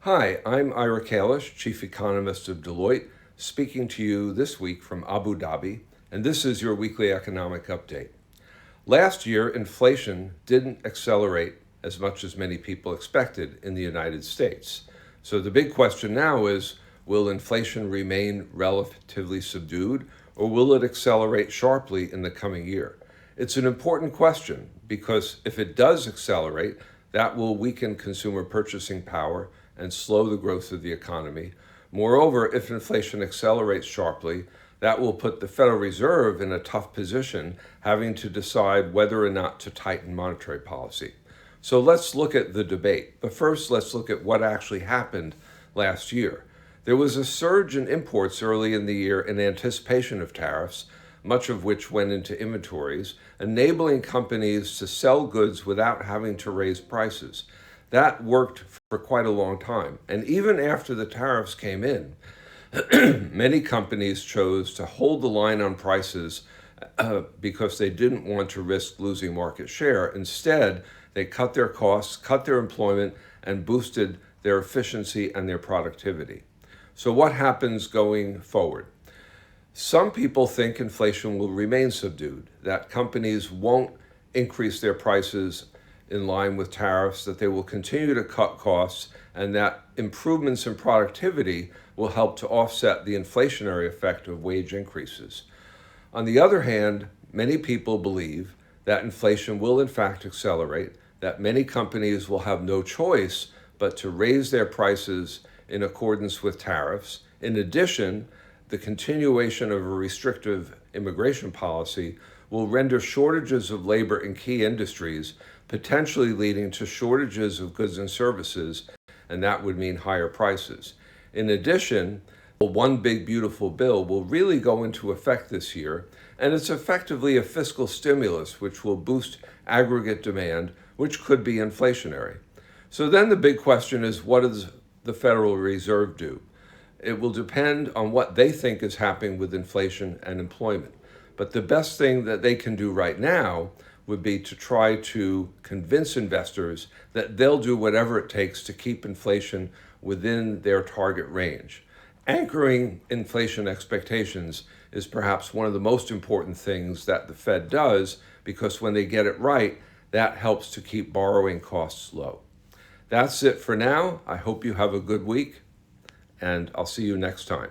Hi, I'm Ira Kalish, Chief Economist of Deloitte, speaking to you this week from Abu Dhabi, and this is your weekly economic update. Last year, inflation didn't accelerate as much as many people expected in the United States. So the big question now is, will inflation remain relatively subdued, or will it accelerate sharply in the coming year? It's an important question because if it does accelerate, that will weaken consumer purchasing power and slow the growth of the economy. Moreover, if inflation accelerates sharply, that will put the Federal Reserve in a tough position, having to decide whether or not to tighten monetary policy. So let's look at the debate. But first, let's look at what actually happened last year. There was a surge in imports early in the year in anticipation of tariffs, much of which went into inventories, enabling companies to sell goods without having to raise prices. That worked for quite a long time. And even after the tariffs came in, many companies chose to hold the line on prices because they didn't want to risk losing market share. Instead, they cut their costs, cut their employment, and boosted their efficiency and their productivity. So what happens going forward? Some people think inflation will remain subdued, that companies won't increase their prices in line with tariffs, that they will continue to cut costs, and that improvements in productivity will help to offset the inflationary effect of wage increases. On the other hand, many people believe that inflation will in fact accelerate, that many companies will have no choice but to raise their prices in accordance with tariffs. In addition, the continuation of a restrictive immigration policy will render shortages of labor in key industries, potentially leading to shortages of goods and services, and that would mean higher prices. In addition, one big beautiful bill will really go into effect this year, and it's effectively a fiscal stimulus which will boost aggregate demand, which could be inflationary. So then the big question is, what does the Federal Reserve do? It will depend on what they think is happening with inflation and employment. But the best thing that they can do right now would be to try to convince investors that they'll do whatever it takes to keep inflation within their target range. Anchoring inflation expectations is perhaps one of the most important things that the Fed does, because when they get it right, that helps to keep borrowing costs low. That's it for now. I hope you have a good week, and I'll see you next time.